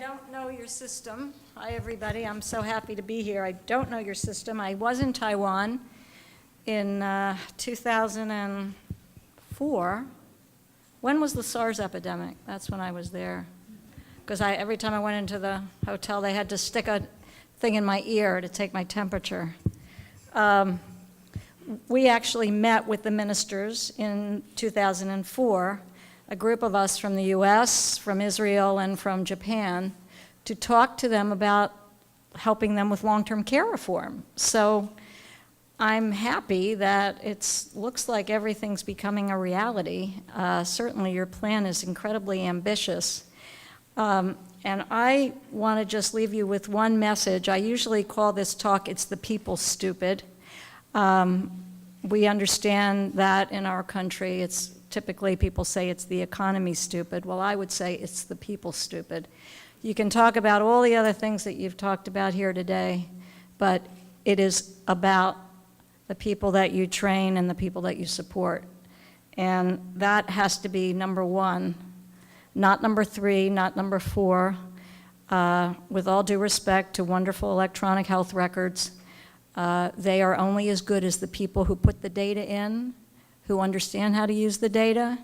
don't know your system. Hi, everybody. I'm so happy to be here. I don't know your system. I was in Taiwan in 2004. When was the SARS epidemic? That's when I was there. Because every time I went into the hotel, they had to stick a thing in my ear to take my temperature. We actually met with the ministers in 2004, a group of us from the US, from Israel, and from Japan, to talk to them about helping them with long-term care reform. So I'm happy that it looks like everything's becoming a reality. Certainly your plan is incredibly ambitious. And I want to just leave you with one message. I usually call this talk, "It's the people stupid." We understand that in our country, it's typically people say it's the economy stupid. Well, I would say it's the people stupid. You can talk about all the other things that you've talked about here today, but it is about the people that you train and the people that you support. And that has to be number one, not number three, not number four. With all due respect to wonderful electronic health records, they are only as good as the people who put the data in, who understand how to use the data,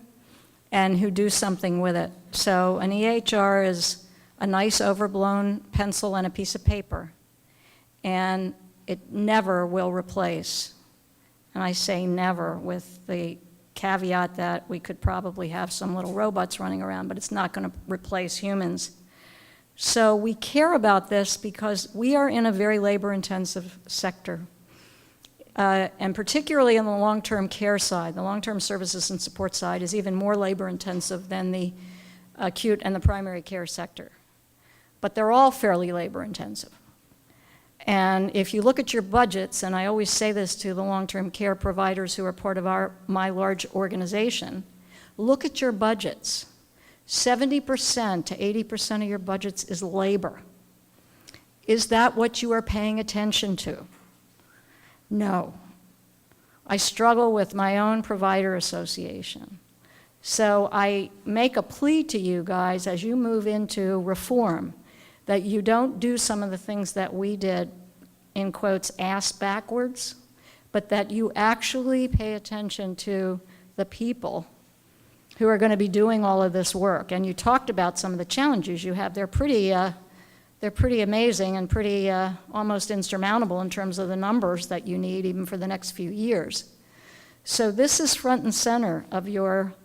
and who do something with it. So an EHR is a nice overblown pencil and a piece of paper, and it never will replace. And I say never with the caveat that we could probably have some little robots running around, but it's not going to replace humans. So we care about this because we are in a very labor-intensive sector. And particularly in the long-term care side, the long-term services and support side is even more labor-intensive than the acute and the primary care sector. But they're all fairly labor-intensive. And if you look at your budgets, and I always say this to the long-term care providers who are part of my large organization, look at your budgets. 70% to 80% of your budgets is labor. Is that what you are paying attention to? No. I struggle with my own provider association. So I make a plea to you guys as you move into reform that you don't do some of the things that we did, in quotes, ass backwards, but that you actually pay attention to the people who are going to be doing all of this work. And you talked about some of the challenges you have. They're pretty amazing and pretty almost insurmountable in terms of the numbers that you need even for the next few years. So this is front and center of your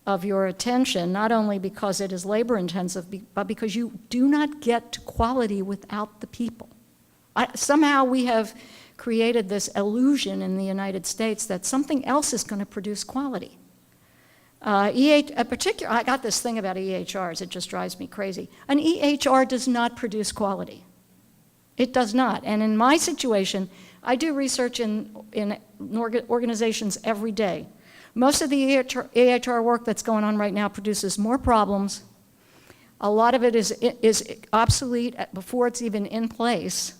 attention, not only because it is labor intensive, but because you do not get to quality without the people. Somehow we have created this illusion in the United States that something else is going to produce quality. I got this thing about EHRs, it just drives me crazy. An EHR does not produce quality. It does not. And in my situation, I do research in organizations every day. Most of the EHR work that's going on right now produces more problems. A lot of it is obsolete before it's even in place.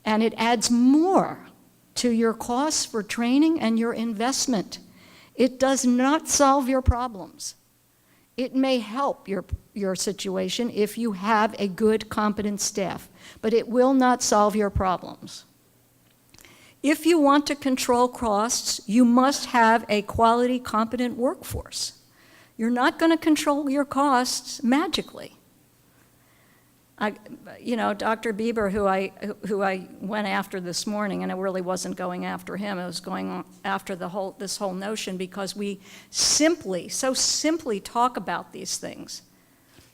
And it adds more to your costs for training and your investment. It does not solve your problems. It may help your situation if you have a good, competent staff, but it will not solve your problems. If you want to control costs, you must have a quality, competent workforce. You're not going to control your costs magically. Dr. Bieber, who I went after this morning, and it really wasn't going after him, it was going after this whole notion because we so simply talk about these things.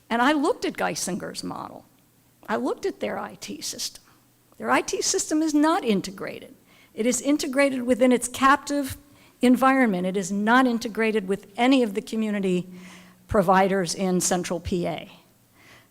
And I looked at Geisinger's model. I looked at their IT system. Their IT system is not integrated. It is integrated within its captive environment. It is not integrated with any of the community providers in central PA.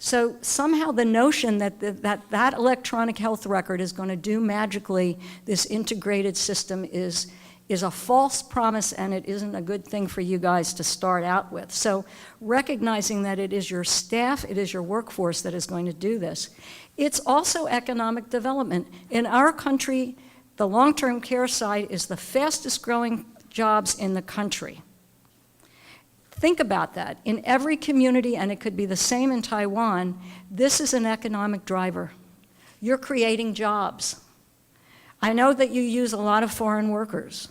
So somehow the notion that that electronic health record is going to do magically this integrated system is a false promise, and it isn't a good thing for you guys to start out with. So recognizing that it is your staff, it is your workforce that is going to do this. It's also economic development. In our country, the long-term care side is the fastest growing jobs in the country. Think about that. In every community, and it could be the same in Taiwan, this is an economic driver. You're creating jobs. I know that you use a lot of foreign workers,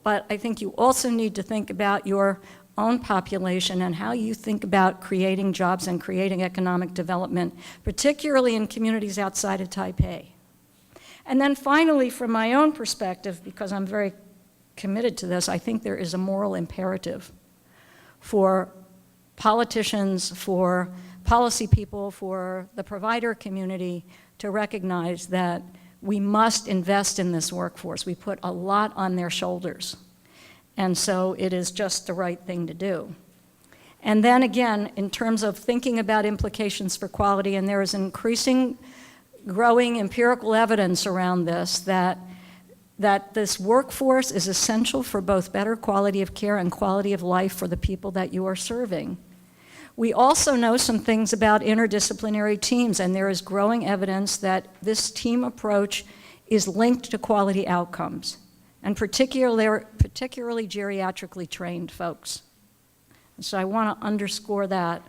but I think you also need to think about your own population and how you think about creating jobs and creating economic development, particularly in communities outside of Taipei. And then finally, from my own perspective, because I'm very committed to this, I think there is a moral imperative for politicians, for policy people, for the provider community to recognize that we must invest in this workforce. We put a lot on their shoulders. And so it is just the right thing to do. And then again, in terms of thinking about implications for quality, and there is increasing, growing empirical evidence around this, that this workforce is essential for both better quality of care and quality of life for the people that you are serving. We also know some things about interdisciplinary teams, and there is growing evidence that this team approach is linked to quality outcomes, and particularly geriatrically trained folks. So I want to underscore that,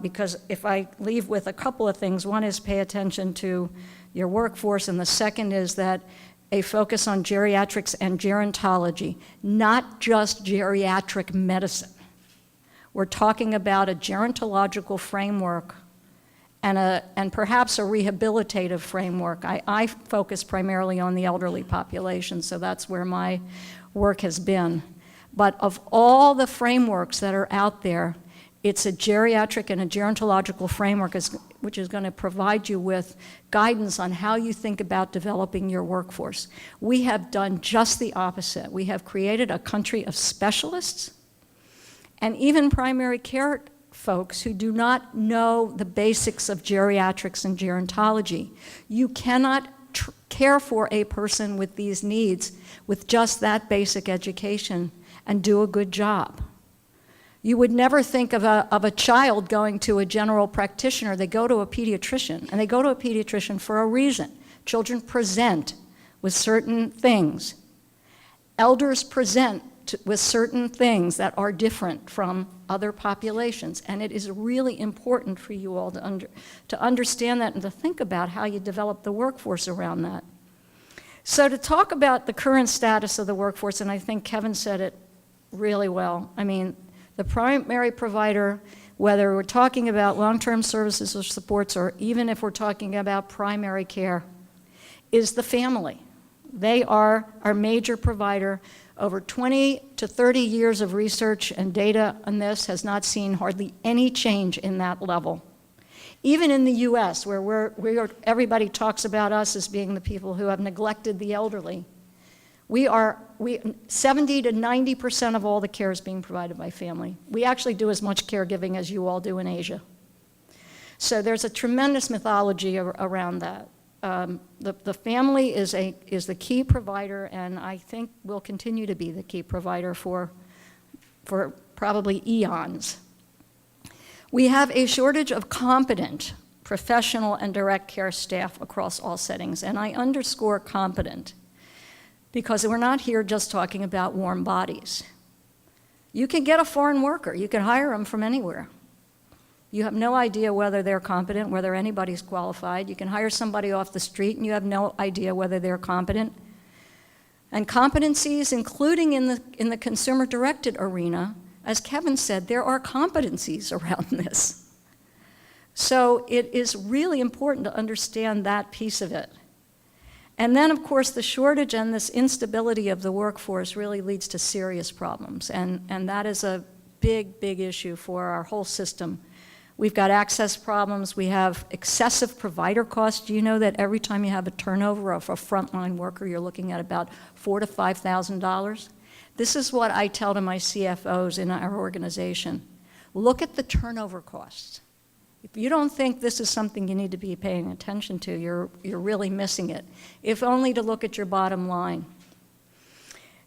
because if I leave with a couple of things, one is pay attention to your workforce, and the second is that a focus on geriatrics and gerontology, not just geriatric medicine. We're talking about a gerontological framework and perhaps a rehabilitative framework. I focus primarily on the elderly population, so that's where my work has been. But of all the frameworks that are out there, it's a geriatric and a gerontological framework which is going to provide you with guidance on how you think about developing your workforce. We have done just the opposite. We have created a country of specialists and even primary care folks who do not know the basics of geriatrics and gerontology. You cannot care for a person with these needs with just that basic education and do a good job. You would never think of a child going to a general practitioner. They go to a pediatrician, and they go to a pediatrician for a reason. Children present with certain things. Elders present with certain things that are different from other populations, and it is really important for you all to understand that and to think about how you develop the workforce around that. So to talk about the current status of the workforce, and I think Kevin said it really well, I mean, the primary provider, whether we're talking about long-term services or supports, or even if we're talking about primary care, is the family. They are our major provider. Over 20 to 30 years of research and data on this has not seen hardly any change in that level. Even in the US, where everybody talks about us as being the people who have neglected the elderly, 70 to 90% of all the care is being provided by family. We actually do as much caregiving as you all do in Asia. So there's a tremendous mythology around that. The family is the key provider, and I think will continue to be the key provider for probably eons. We have a shortage of competent professional and direct care staff across all settings, and I underscore competent because we're not here just talking about warm bodies. You can get a foreign worker. You can hire them from anywhere. You have no idea whether they're competent, whether anybody's qualified. You can hire somebody off the street and you have no idea whether they're competent. And competencies, including in the consumer-directed arena, as Kevin said, there are competencies around this. So it is really important to understand that piece of it. And then, of course, the shortage and this instability of the workforce really leads to serious problems. And that is a big, big issue for our whole system. We've got access problems. We have excessive provider costs. Do you know that every time you have a turnover of a frontline worker, you're looking at about $4,000 to $5,000? This is what I tell to my CFOs in our organization. Look at the turnover costs. If you don't think this is something you need to be paying attention to, you're really missing it, if only to look at your bottom line.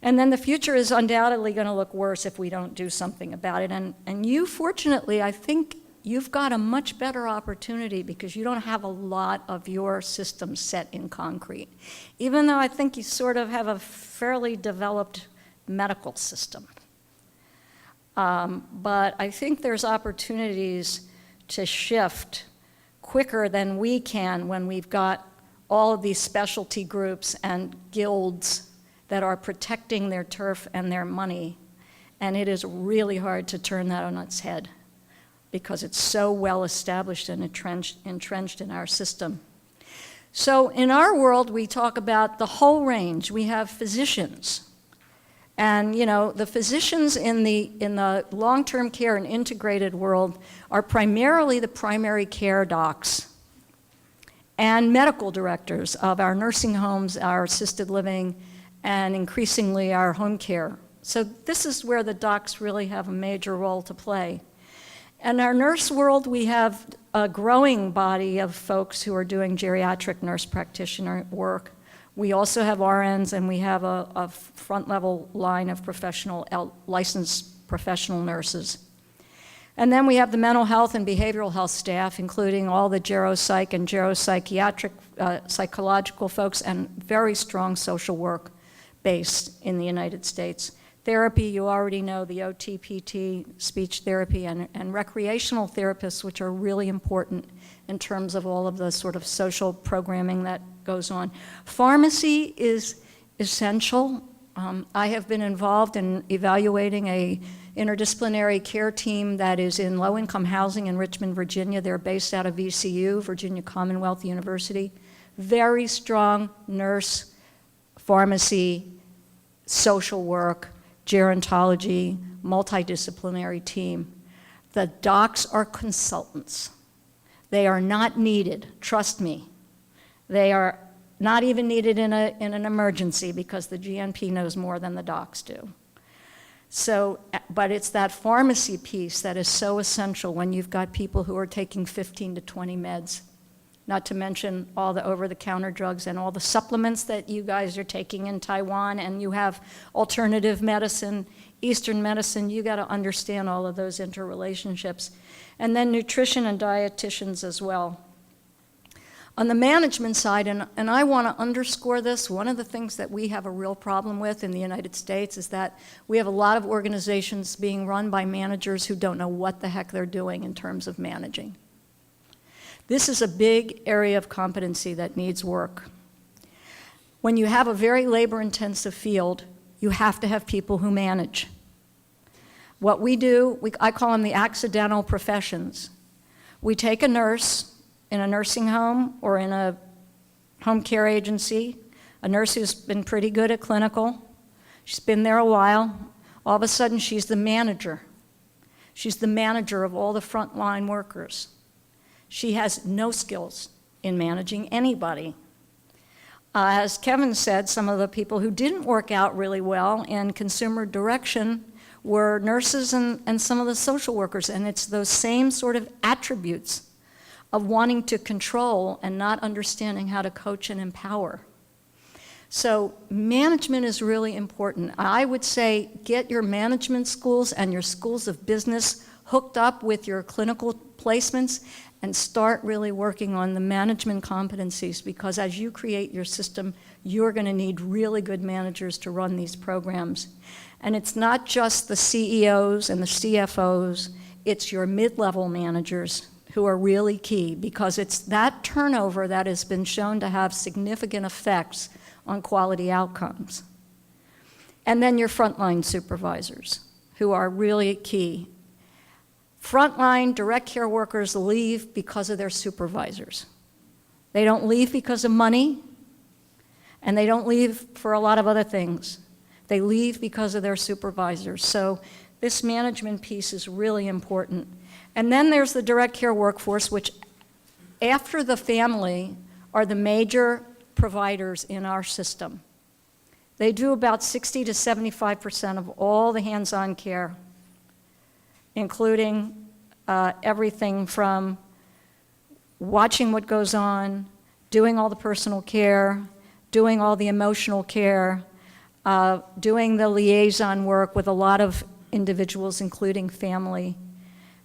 And then the future is undoubtedly going to look worse if we don't do something about it. And you, fortunately, I think you've got a much better opportunity because you don't have a lot of your system set in concrete, even though I think you sort of have a fairly developed medical system. But I think there's opportunities to shift quicker than we can when we've got all of these specialty groups and guilds that are protecting their turf and their money. And it is really hard to turn that on its head because it's so well established and entrenched in our system. So in our world, we talk about the whole range. We have physicians. And you know, the physicians in the long-term care and integrated world are primarily the primary care docs and medical directors of our nursing homes, our assisted living, and increasingly our home care. So this is where the docs really have a major role to play. In our nurse world, we have a growing body of folks who are doing geriatric nurse practitioner work. We also have RNs, and we have a front-level line of licensed professional nurses. And then we have the mental health and behavioral health staff, including all the geropsych and geropsychiatric psychological folks, and very strong social work based in the United States. Therapy, you already know, the OT, PT, speech therapy, and recreational therapists, which are really important in terms of all of the sort of social programming that goes on. Pharmacy is essential. I have been involved in evaluating a interdisciplinary care team that is in low-income housing in Richmond, Virginia. They're based out of VCU, Virginia Commonwealth University. Very strong nurse, pharmacy, social work, gerontology, multidisciplinary team. The docs are consultants. They are not needed, trust me. They are not even needed in an emergency because the GNP knows more than the docs do. So, but it's that pharmacy piece that is so essential when you've got people who are taking 15 to 20 meds, not to mention all the over-the-counter drugs and all the supplements that you guys are taking in Taiwan, and you have alternative medicine, Eastern medicine. You got to understand all of those interrelationships. And then nutrition and dietitians as well. On the management side, and I want to underscore this, one of the things that we have a real problem with in the United States is that we have a lot of organizations being run by managers who don't know what the heck they're doing in terms of managing. This is a big area of competency that needs work. When you have a very labor-intensive field, you have to have people who manage. What we do, I call them the accidental professions. We take a nurse in a nursing home or in a home care agency, a nurse who's been pretty good at clinical. She's been there a while. All of a sudden, she's the manager. She's the manager of all the frontline workers. She has no skills in managing anybody. As Kevin said, some of the people who didn't work out really well in consumer direction were nurses and some of the social workers, and it's those same sort of attributes of wanting to control and not understanding how to coach and empower. So management is really important. I would say get your management schools and your schools of business hooked up with your clinical placements and start really working on the management competencies, because as you create your system, you're going to need really good managers to run these programs. And it's not just the CEOs and the CFOs, it's your mid-level managers who are really key, because it's that turnover that has been shown to have significant effects on quality outcomes. And then your frontline supervisors, who are really key. Frontline direct care workers leave because of their supervisors. They don't leave because of money, and they don't leave for a lot of other things. They leave because of their supervisors. So this management piece is really important. And then there's the direct care workforce, which after the family are the major providers in our system. They do about 60 to 75% of all the hands-on care, including everything from watching what goes on, doing all the personal care, doing all the emotional care, doing the liaison work with a lot of individuals, including family.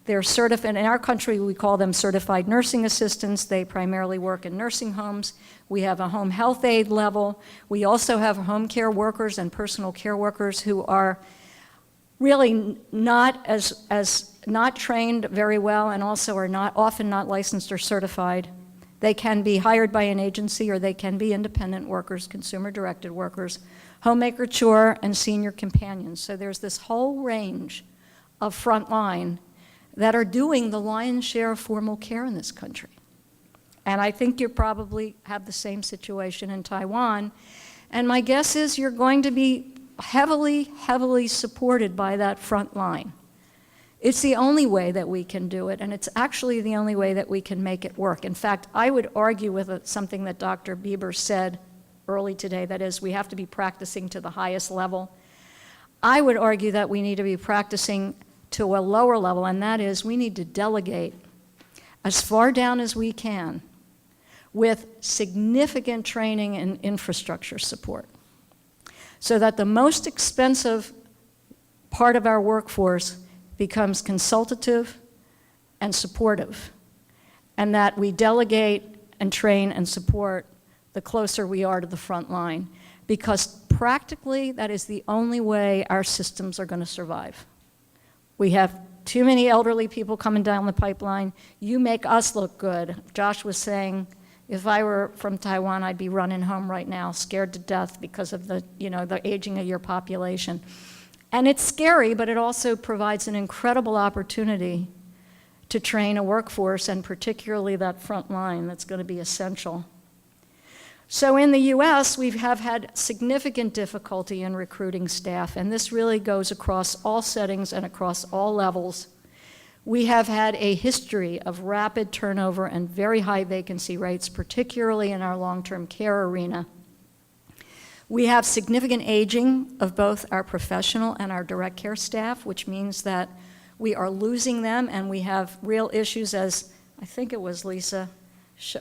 They're certified, in our country we call them certified nursing assistants. They primarily work in nursing homes. We have a home health aide level. We also have home care workers and personal care workers who are really not trained very well, and also are often not licensed or certified. They can be hired by an agency, or they can be independent workers, consumer-directed workers, homemaker chore, and senior companions. So there's this whole range of frontline that are doing the lion's share of formal care in this country. And I think you probably have the same situation in Taiwan. And my guess is you're going to be heavily, heavily supported by that front line. It's the only way that we can do it, and it's actually the only way that we can make it work. In fact, I would argue with something that Dr. Bieber said early today, that is, we have to be practicing to the highest level. I would argue that we need to be practicing to a lower level, and that is we need to delegate as far down as we can with significant training and infrastructure support, so that the most expensive part of our workforce becomes consultative and supportive, and that we delegate and train and support the closer we are to the front line, because practically that is the only way our systems are going to survive. We have too many elderly people coming down the pipeline. You make us look good. Josh was saying, if I were from Taiwan, I'd be running home right now, scared to death because of the aging of your population. And it's scary, but it also provides an incredible opportunity to train a workforce, and particularly that front line that's going to be essential. So in the US, we have had significant difficulty in recruiting staff, and this really goes across all settings and across all levels. We have had a history of rapid turnover and very high vacancy rates, particularly in our long-term care arena. We have significant aging of both our professional and our direct care staff, which means that we are losing them, and we have real issues, as I think it was Lisa,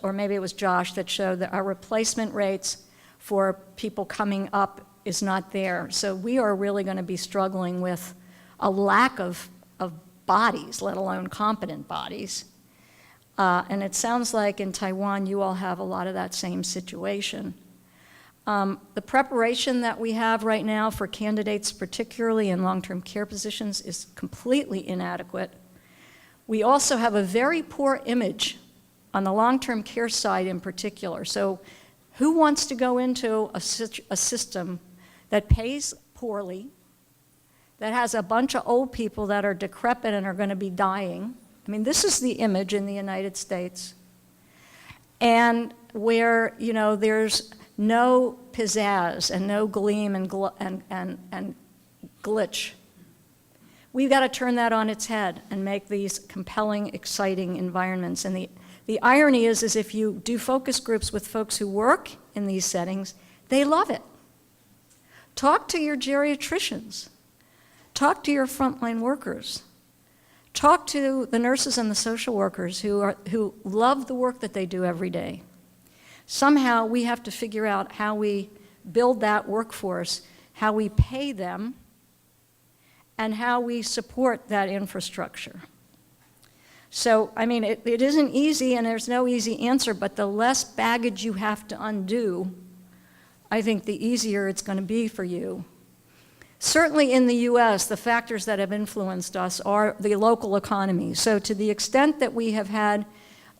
or maybe it was Josh, that showed that our replacement rates for people coming up is not there. So we are really going to be struggling with a lack of bodies, let alone competent bodies. And it sounds like in Taiwan you all have a lot of that same situation. The preparation that we have right now for candidates, particularly in long-term care positions, is completely inadequate. We also have a very poor image on the long-term care side in particular. So who wants to go into a system that pays poorly, that has a bunch of old people that are decrepit and are going to be dying? I mean, this is the image in the United States. And where, there's no pizzazz and no gleam and glitch. We've got to turn that on its head and make these compelling, exciting environments. And the irony is if you do focus groups with folks who work in these settings, they love it. Talk to your geriatricians. Talk to your frontline workers. Talk to the nurses and the social workers who love the work that they do every day. Somehow we have to figure out how we build that workforce, how we pay them, and how we support that infrastructure. So, I mean, it isn't easy, and there's no easy answer, but the less baggage you have to undo, I think the easier it's going to be for you. Certainly in the US, the factors that have influenced us are the local economy. So to the extent that we have had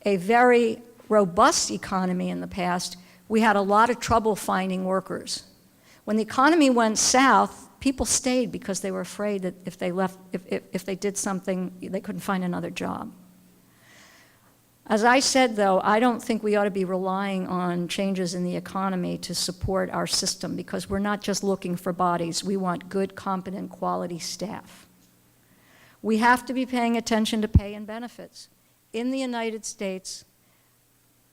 a very robust economy in the past, we had a lot of trouble finding workers. When the economy went south, people stayed because they were afraid that if they left, if they did something, they couldn't find another job. As I said, though, I don't think we ought to be relying on changes in the economy to support our system, because we're not just looking for bodies. We want good, competent, quality staff. We have to be paying attention to pay and benefits. In the United States,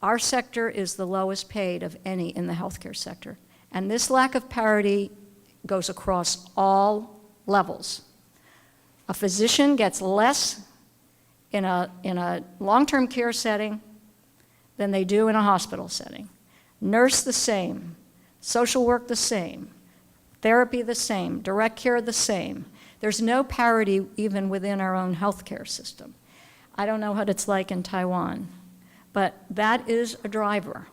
our sector is the lowest paid of any in the healthcare sector. And this lack of parity goes across all levels. A physician gets less in a long-term care setting than they do in a hospital setting. Nurse the same, social work the same, therapy the same, direct care the same. There's no parity even within our own healthcare system. I don't know what it's like in Taiwan, but that is a driver.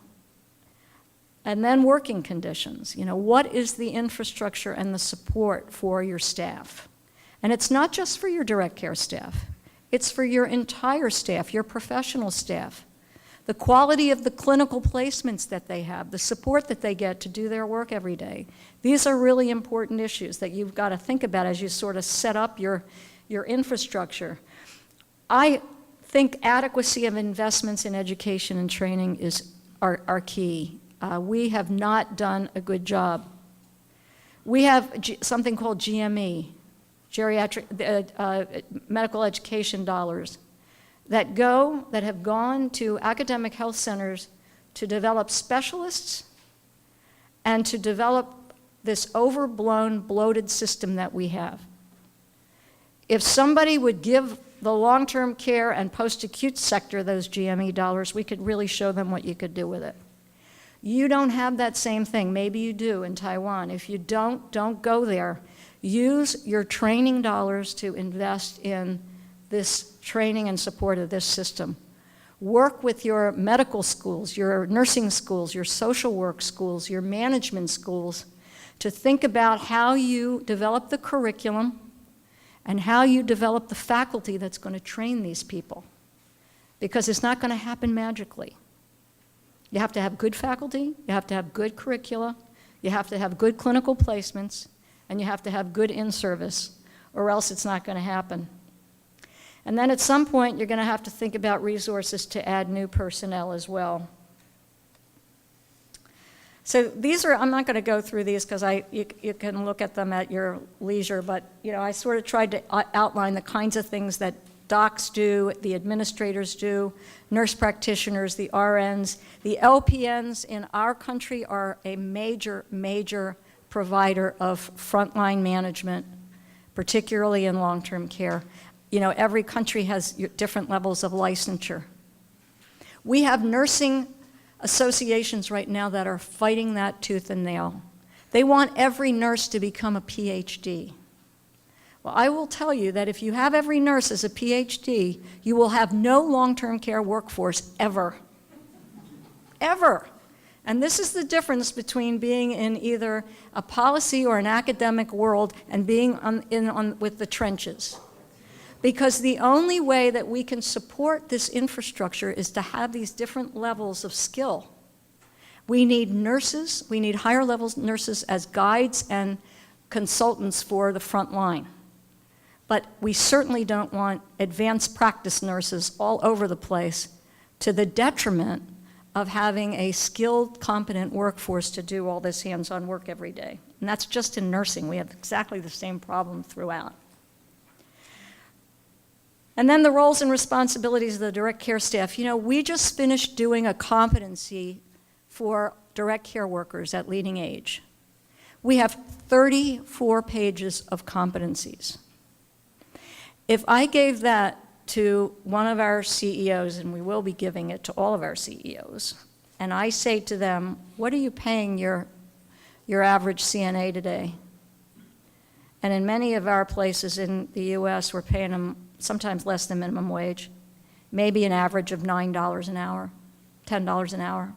And then working conditions. What is the infrastructure and the support for your staff? And it's not just for your direct care staff. It's for your entire staff, your professional staff. The quality of the clinical placements that they have, the support that they get to do their work every day. These are really important issues that you've got to think about as you sort of set up your infrastructure. I think adequacy of investments in education and training are key. We have not done a good job. We have something called GME, geriatric medical education dollars, that have gone to academic health centers to develop specialists and to develop this overblown, bloated system that we have. If somebody would give the long-term care and post-acute sector those GME dollars, we could really show them what you could do with it. You don't have that same thing. Maybe you do in Taiwan. If you don't go there. Use your training dollars to invest in this training and support of this system. Work with your medical schools, your nursing schools, your social work schools, your management schools to think about how you develop the curriculum and how you develop the faculty that's going to train these people. Because it's not going to happen magically. You have to have good faculty, you have to have good curricula, you have to have good clinical placements, and you have to have good in-service, or else it's not going to happen. And then at some point, you're going to have to think about resources to add new personnel as well. So these are, I'm not going to go through these because you can look at them at your leisure, but I sort of tried to outline the kinds of things that docs do, the administrators do, nurse practitioners, the RNs. The LPNs in our country are a major, major provider of frontline management, particularly in long-term care. Every country has different levels of licensure. We have nursing associations right now that are fighting that tooth and nail. They want every nurse to become a PhD. Well, I will tell you that if you have every nurse as a PhD, you will have no long-term care workforce ever. Ever. And this is the difference between being in either a policy or an academic world and being with the trenches. Because the only way that we can support this infrastructure is to have these different levels of skill. We need nurses, we need higher level nurses as guides and consultants for the front line. But we certainly don't want advanced practice nurses all over the place to the detriment of having a skilled, competent workforce to do all this hands-on work every day. And that's just in nursing. We have exactly the same problem throughout. And then the roles and responsibilities of the direct care staff. We just finished doing a competency for direct care workers at leading age. We have 34 pages of competencies. If I gave that to one of our CEOs, and we will be giving it to all of our CEOs, and I say to them, what are you paying your average CNA today? And in many of our places in the US, we're paying them sometimes less than minimum wage, maybe an average of $9 an hour, $10 an hour.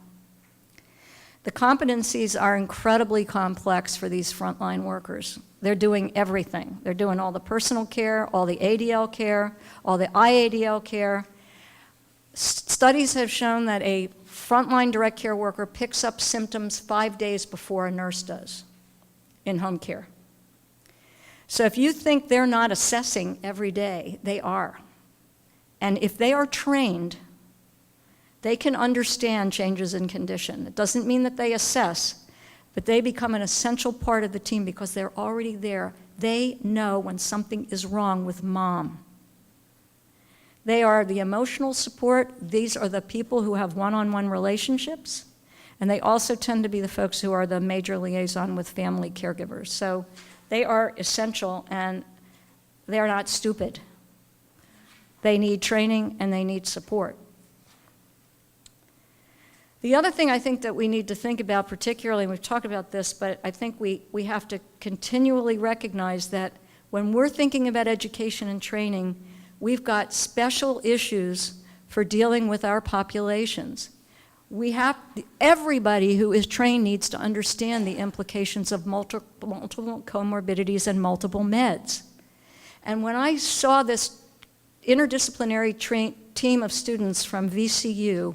The competencies are incredibly complex for these frontline workers. They're doing everything. They're doing all the personal care, all the ADL care, all the IADL care. Studies have shown that a frontline direct care worker picks up symptoms 5 days before a nurse does in home care. So if you think they're not assessing every day, they are. And if they are trained, they can understand changes in condition. It doesn't mean that they assess, but they become an essential part of the team because they're already there. They know when something is wrong with mom. They are the emotional support. These are the people who have one-on-one relationships. And they also tend to be the folks who are the major liaison with family caregivers. So they are essential, and they're not stupid. They need training, and they need support. The other thing I think that we need to think about particularly, and we've talked about this, but I think we have to continually recognize that when we're thinking about education and training, we've got special issues for dealing with our populations. Everybody who is trained needs to understand the implications of multiple comorbidities and multiple meds. And when I saw this interdisciplinary team of students from VCU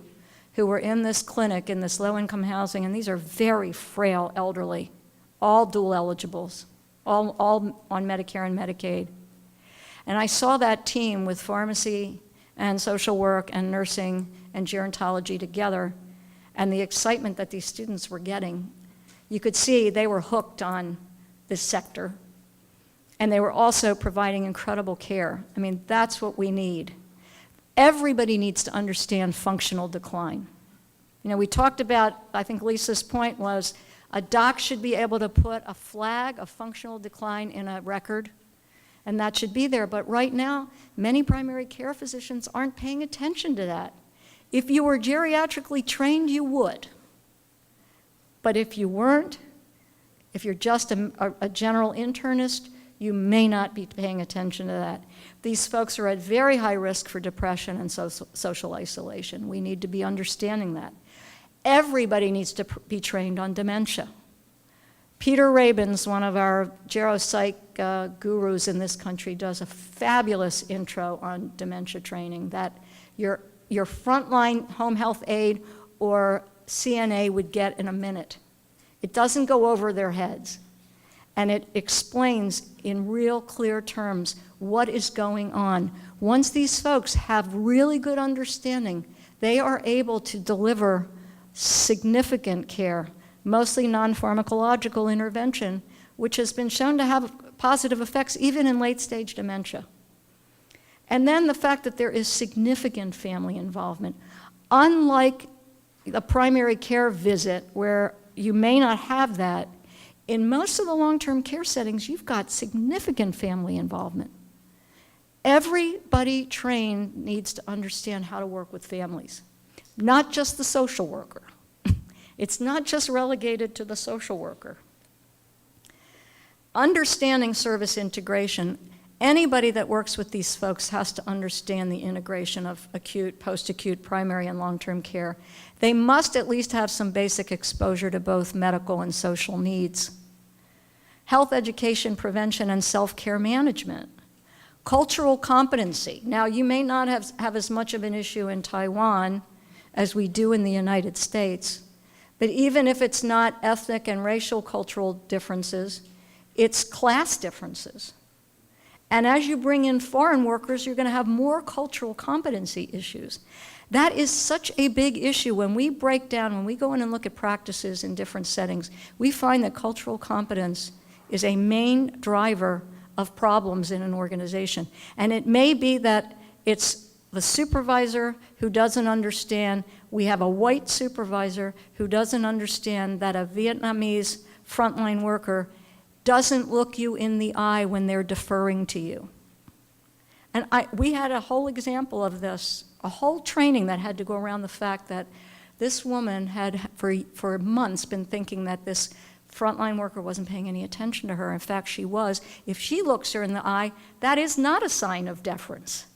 who were in this clinic, in this low-income housing, and these are very frail elderly, all dual eligibles, all on Medicare and Medicaid. And I saw that team with pharmacy and social work and nursing and gerontology together, and the excitement that these students were getting. You could see they were hooked on this sector, and they were also providing incredible care. I mean, that's what we need. Everybody needs to understand functional decline. You know, we talked about, I think Lisa's point was, a doc should be able to put a flag of functional decline in a record, and that should be there. But right now, many primary care physicians aren't paying attention to that. If you were geriatrically trained, you would. But if you weren't, if you're just a general internist, you may not be paying attention to that. These folks are at very high risk for depression and social isolation. We need to be understanding that. Everybody needs to be trained on dementia. Peter Rabin's, one of our geropsych gurus in this country, does a fabulous intro on dementia training that your frontline home health aide or CNA would get in a minute. It doesn't go over their heads. And it explains in real clear terms what is going on. Once these folks have really good understanding, they are able to deliver significant care, mostly non-pharmacological intervention, which has been shown to have positive effects even in late-stage dementia. And then the fact that there is significant family involvement. Unlike a primary care visit where you may not have that, in most of the long-term care settings, you've got significant family involvement. Everybody trained needs to understand how to work with families, not just the social worker. It's not just relegated to the social worker. Understanding service integration, anybody that works with these folks has to understand the integration of acute, post-acute, primary, and long-term care. They must at least have some basic exposure to both medical and social needs. Health education, prevention, and self-care management. Cultural competency. Now, you may not have as much of an issue in Taiwan as we do in the United States, but even if it's not ethnic and racial cultural differences, it's class differences. And as you bring in foreign workers, you're going to have more cultural competency issues. That is such a big issue. When we break down, when we go in and look at practices in different settings, we find that cultural competence is a main driver of problems in an organization. And it may be that it's the supervisor who doesn't understand. We have a white supervisor who doesn't understand that a Vietnamese frontline worker doesn't look you in the eye when they're deferring to you. And we had a whole example of this, a whole training that had to go around the fact that this woman had for months been thinking that this frontline worker wasn't paying any attention to her. In fact, she was. If she looks her in the eye, that is not a sign of deference.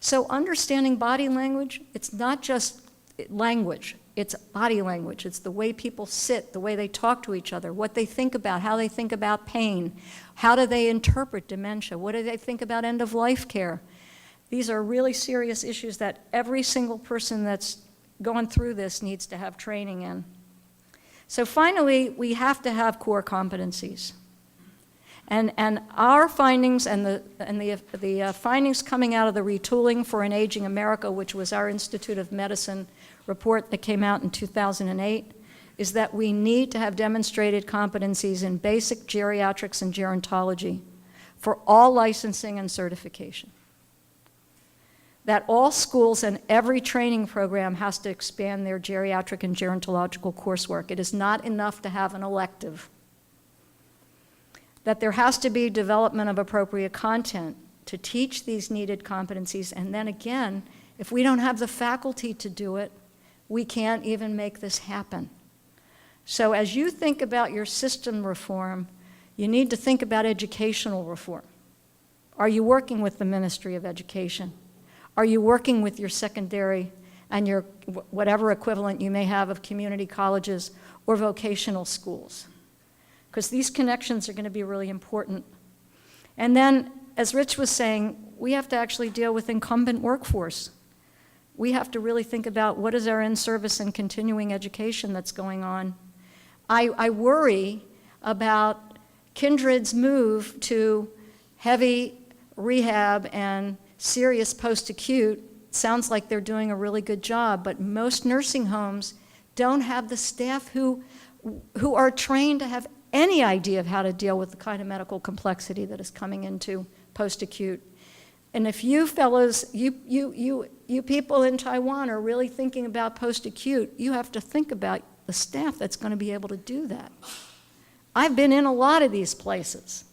So understanding body language, it's not just language, it's body language. It's the way people sit, the way they talk to each other, what they think about, how they think about pain, how do they interpret dementia, what do they think about end-of-life care. These are really serious issues that every single person that's going through this needs to have training in. So finally, we have to have core competencies. And our findings and the findings coming out of the Retooling for an Aging America, which was our Institute of Medicine report that came out in 2008, is that we need to have demonstrated competencies in basic geriatrics and gerontology for all licensing and certification. That all schools and every training program has to expand their geriatric and gerontological coursework. It is not enough to have an elective. That there has to be development of appropriate content to teach these needed competencies, and then again, if we don't have the faculty to do it, we can't even make this happen. So as you think about your system reform, you need to think about educational reform. Are you working with the Ministry of Education? Are you working with your secondary and your whatever equivalent you may have of community colleges or vocational schools? Because these connections are going to be really important. And then as Rich was saying, we have to actually deal with incumbent workforce. We have to really think about what is our in-service and continuing education that's going on. I worry about Kindred's move to heavy rehab and serious post-acute. Sounds like they're doing a really good job, but most nursing homes don't have the staff who are trained to have any idea of how to deal with the kind of medical complexity that is coming into post-acute. And if you fellows, you people in Taiwan are really thinking about post-acute, you have to think about the staff that's going to be able to do that. I've been in a lot of these places.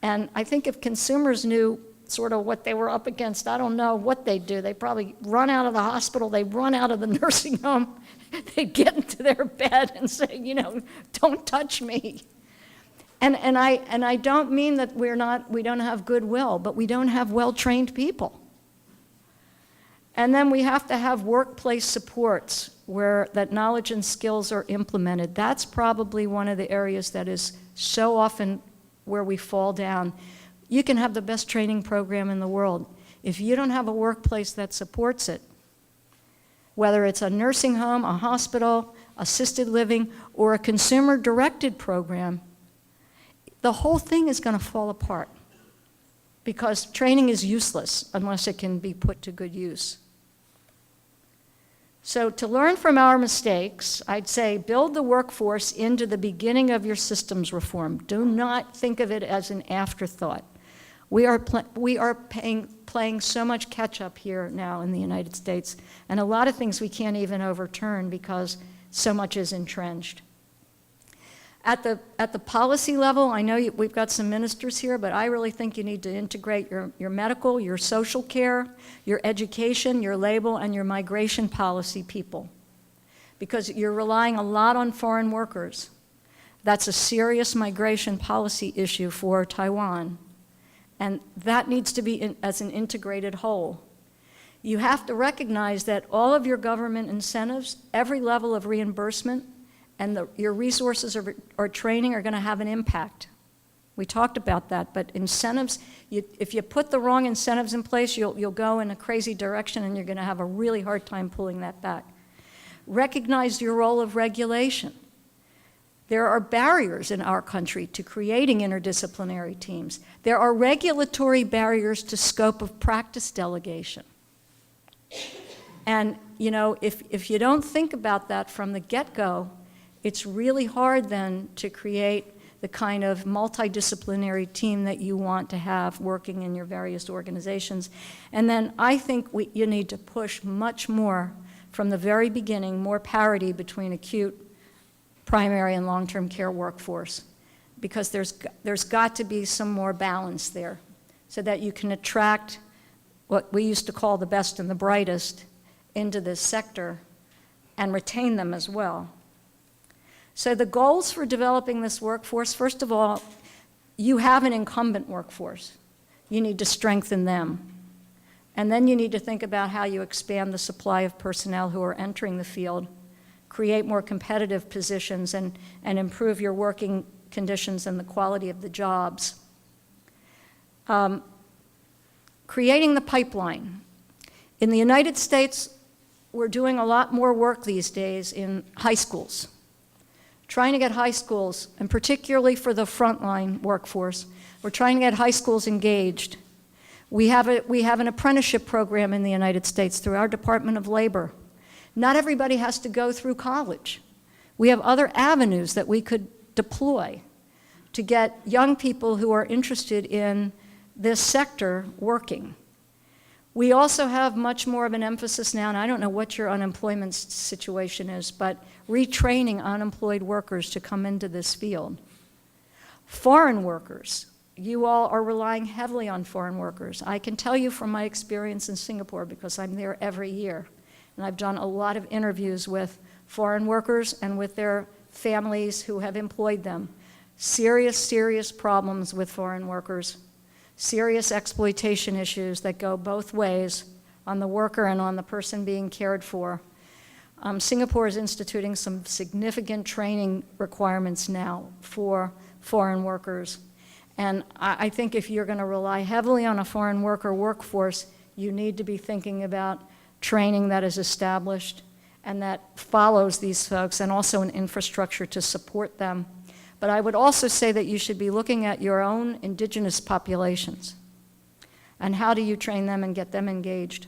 And I think if consumers knew sort of what they were up against, I don't know what they'd do. They'd probably run out of the hospital, they'd run out of the nursing home, they'd get into their bed and say, you know, don't touch me. And I don't mean that we don't have goodwill, but we don't have well-trained people. And then we have to have workplace supports where that knowledge and skills are implemented. That's probably one of the areas that is so often where we fall down. You can have the best training program in the world. If you don't have a workplace that supports it, whether it's a nursing home, a hospital, assisted living, or a consumer-directed program, the whole thing is going to fall apart because training is useless unless it can be put to good use. So to learn from our mistakes, I'd say build the workforce into the beginning of your systems reform. Do not think of it as an afterthought. We are playing so much catch-up here now in the United States, and a lot of things we can't even overturn because so much is entrenched. At the policy level, I know we've got some ministers here, but I really think you need to integrate your medical, your social care, your education, your labor, and your migration policy people. Because you're relying a lot on foreign workers. That's a serious migration policy issue for Taiwan. And that needs to be as an integrated whole. You have to recognize that all of your government incentives, every level of reimbursement, and your resources or training are going to have an impact. We talked about that, but incentives, if you put the wrong incentives in place, you'll go in a crazy direction and you're going to have a really hard time pulling that back. Recognize your role of regulation. There are barriers in our country to creating interdisciplinary teams. There are regulatory barriers to scope of practice delegation. And you know, if you don't think about that from the get-go, it's really hard then to create the kind of multidisciplinary team that you want to have working in your various organizations. And then I think you need to push much more from the very beginning, more parity between acute, primary, and long-term care workforce, because there's got to be some more balance there so that you can attract what we used to call the best and the brightest into this sector and retain them as well. So the goals for developing this workforce, first of all, you have an incumbent workforce. You need to strengthen them. And then you need to think about how you expand the supply of personnel who are entering the field, create more competitive positions, and improve your working conditions and the quality of the jobs. Creating the pipeline. In the United States, we're doing a lot more work these days in high schools. Trying to get high schools, and particularly for the frontline workforce, we're trying to get high schools engaged. We have an apprenticeship program in the United States through our Department of Labor. Not everybody has to go through college. We have other avenues that we could deploy to get young people who are interested in this sector working. We also have much more of an emphasis now, and I don't know what your unemployment situation is, but retraining unemployed workers to come into this field. Foreign workers, you all are relying heavily on foreign workers. I can tell you from my experience in Singapore, because I'm there every year, and I've done a lot of interviews with foreign workers and with their families who have employed them. Serious, serious problems with foreign workers. Serious exploitation issues that go both ways on the worker and on the person being cared for. Singapore is instituting some significant training requirements now for foreign workers. And I think if you're going to rely heavily on a foreign worker workforce, you need to be thinking about training that is established and that follows these folks, and also an infrastructure to support them. But I would also say that you should be looking at your own indigenous populations and how do you train them and get them engaged.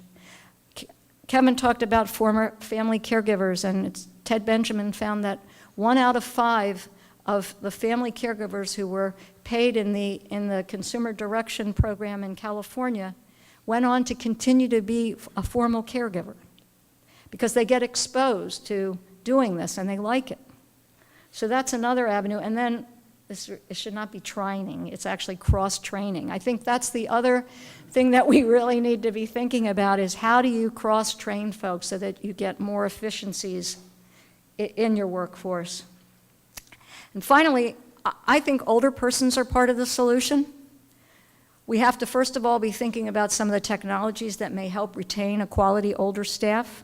Kevin talked about former family caregivers, and Ted Benjamin found that 1 out of 5 of the family caregivers who were paid in the Consumer Direction Program in California went on to continue to be a formal caregiver because they get exposed to doing this and they like it. So that's another avenue. And then it should not be training, it's actually cross-training. I think that's the other thing that we really need to be thinking about is how do you cross-train folks so that you get more efficiencies in your workforce. And finally, I think older persons are part of the solution. We have to first of all be thinking about some of the technologies that may help retain a quality older staff.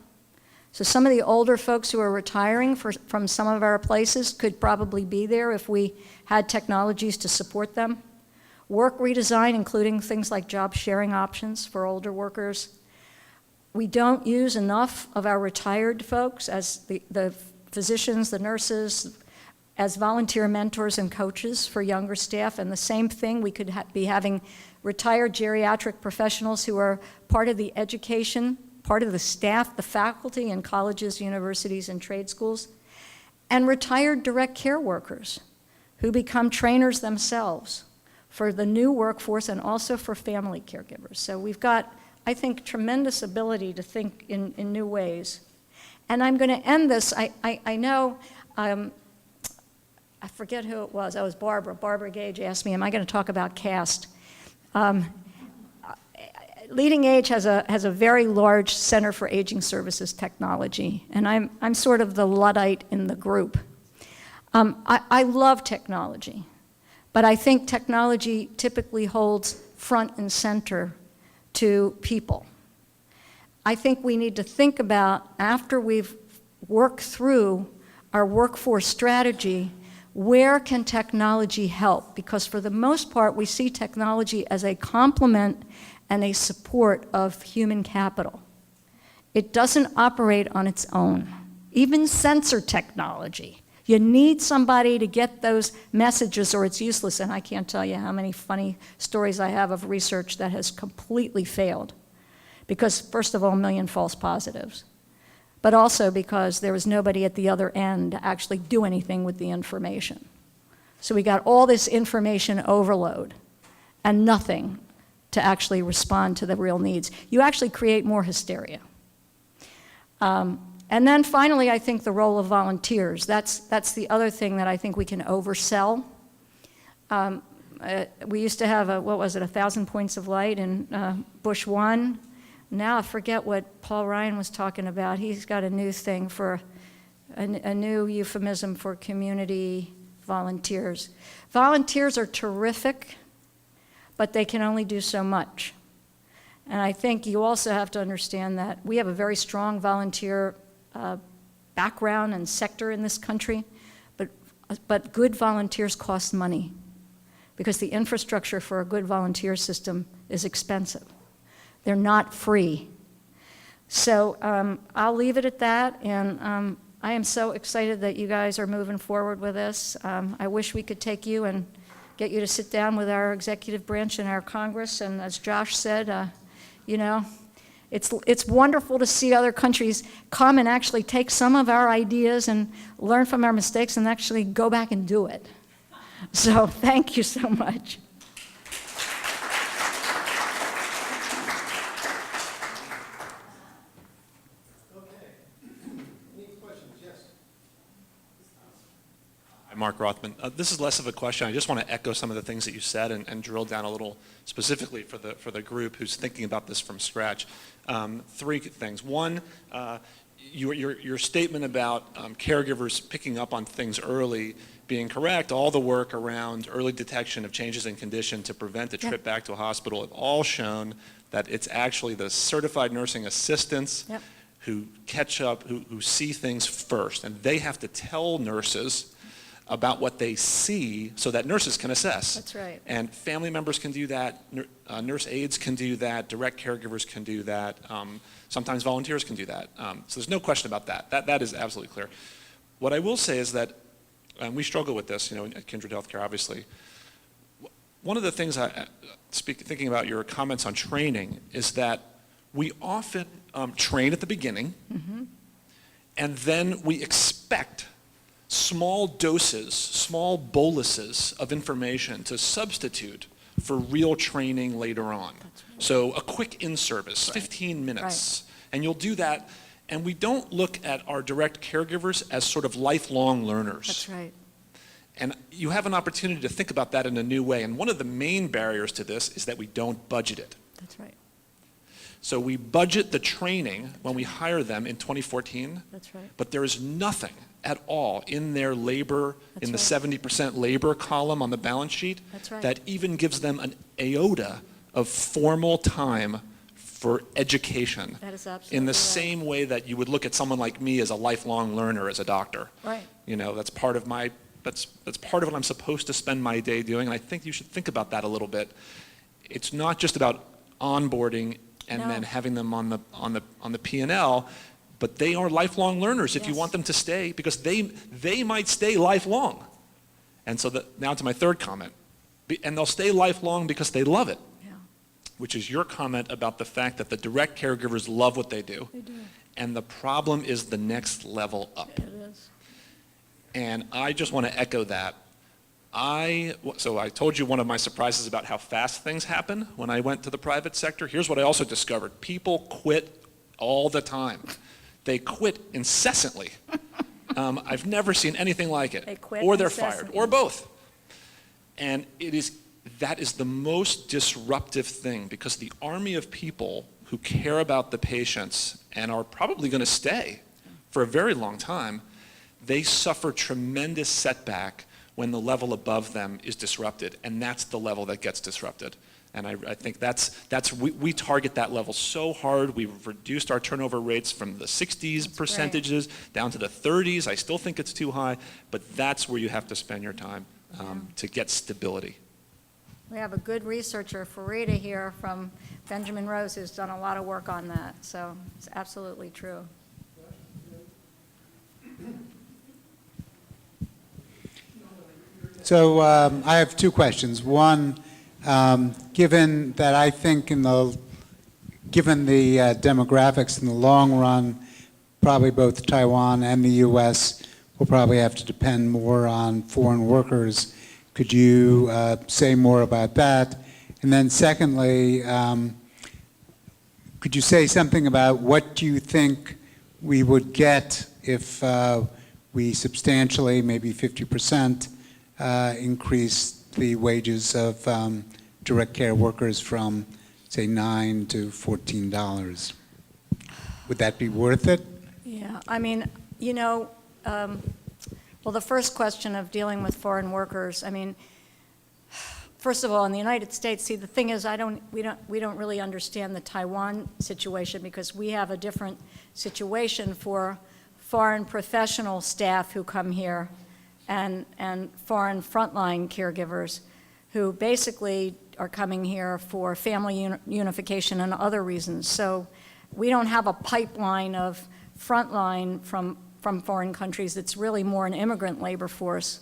So some of the older folks who are retiring from some of our places could probably be there if we had technologies to support them. Work redesign, including things like job sharing options for older workers. We don't use enough of our retired folks as the physicians, the nurses, as volunteer mentors and coaches for younger staff. And the same thing, we could be having retired geriatric professionals who are part of the education, part of the staff, the faculty in colleges, universities, and trade schools, and retired direct care workers who become trainers themselves for the new workforce and also for family caregivers. So we've got, I think, tremendous ability to think in new ways. And I'm going to end this. I know, I forget who it was. It was Barbara. Barbara Gage asked me, am I going to talk about caste? Leading Age has a very large Center for Aging Services Technology, and I'm sort of the Luddite in the group. I love technology, but I think technology typically holds front and center to people. I think we need to think about, after we've worked through our workforce strategy, where can technology help? Because for the most part, we see technology as a complement and a support of human capital. It doesn't operate on its own. Even sensor technology. You need somebody to get those messages or it's useless, and I can't tell you how many funny stories I have of research that has completely failed. Because, first of all, 1 million false positives. But also because there was nobody at the other end to actually do anything with the information. So we got all this information overload and nothing to actually respond to the real needs. You actually create more hysteria. And then finally, I think the role of volunteers. That's the other thing that I think we can oversell. We used to have, 1,000 points of light in Bush 1. Now I forget what Paul Ryan was talking about. He's got a new thing for, a new euphemism for community volunteers. Volunteers are terrific, but they can only do so much. And I think you also have to understand that we have a very strong volunteer background and sector in this country, but good volunteers cost money because the infrastructure for a good volunteer system is expensive. They're not free. So I'll leave it at that, and I am so excited that you guys are moving forward with this. I wish we could take you and get you to sit down with our executive branch and our Congress, and as Josh said, you know, it's wonderful to see other countries come and actually take some of our ideas and learn from our mistakes and actually go back and do it. So thank you so much. Hi, Mark Rothman. This is less of a question. I just want to echo some of the things that you said and drill down a little specifically for the group who's thinking about this from scratch. 3 things. One, your statement about caregivers picking up on things early being correct. All the work around early detection of changes in condition to prevent a trip back to a hospital have all shown that it's actually the certified nursing assistants who catch up, who see things first, and they have to tell nurses about what they see so that nurses can assess. That's right. And family members can do that, nurse aides can do that, direct caregivers can do that, sometimes volunteers can do that. So there's no question about that. That is absolutely clear. What I will say is that, and we struggle with this, at Kindred Healthcare, obviously. One of the things thinking about your comments on training is that we often train at the beginning, and then we expect small doses, small boluses of information to substitute for real training later on. So a quick in-service, 15 minutes, and you'll do that, and we don't look at our direct caregivers as sort of lifelong learners. That's right. And you have an opportunity to think about that in a new way, and one of the main barriers to this is that we don't budget it. That's right. So we budget the training when we hire them in 2014, That's right. but there is nothing at all in their labor, That's in the right. 70% labor column on the balance sheet, That's right. that even gives them an iota of formal time for education. That is absolutely in the right. same way that you would look at someone like me as a lifelong learner as a doctor. Right. That's part of that's part of what I'm supposed to spend my day doing, and I think you should think about that a little bit. It's not just about onboarding and then having them on the P&L, but they are lifelong learners if you want them to stay, because they might stay lifelong. And so now to my third comment, and they'll stay lifelong because they love it, which is your comment about the fact that the direct caregivers love what they do. They do. And the problem is the next level up. It is. And I just want to echo that. So I told you one of my surprises about how fast things happen when I went to the private sector. Here's what I also discovered. People quit all the time. They quit incessantly. I've never seen anything like it. They quit or they're incessantly. fired, or both. And that is the most disruptive thing, because the army of people who care about the patients and are probably going to stay for a very long time, they suffer tremendous setback when the level above them is disrupted, and that's the level that gets disrupted. And I think we target that level so hard. We've reduced our turnover rates from the 60s percentages down to the 30s. I still think it's too high, but that's where you have to spend your time to get stability. We have a good researcher, Farida, here from Benjamin Rose, who's done a lot of work on that, so it's absolutely true. So I have two questions. One, given that I think given the demographics in the long run, probably both Taiwan and the U.S. will probably have to depend more on foreign workers. Could you say more about that? And then secondly, could you say something about what you think we would get if we substantially, maybe 50%, increase the wages of direct care workers from, say, $9 to $14? Would that be worth it? Yeah, I mean, well, the first question of dealing with foreign workers, I mean, first of all, in the United States, see, the thing is, we don't really understand the Taiwan situation, because we have a different situation for foreign professional staff who come here and foreign frontline caregivers who basically are coming here for family unification and other reasons. So we don't have a pipeline of frontline from foreign countries. It's really more an immigrant labor force.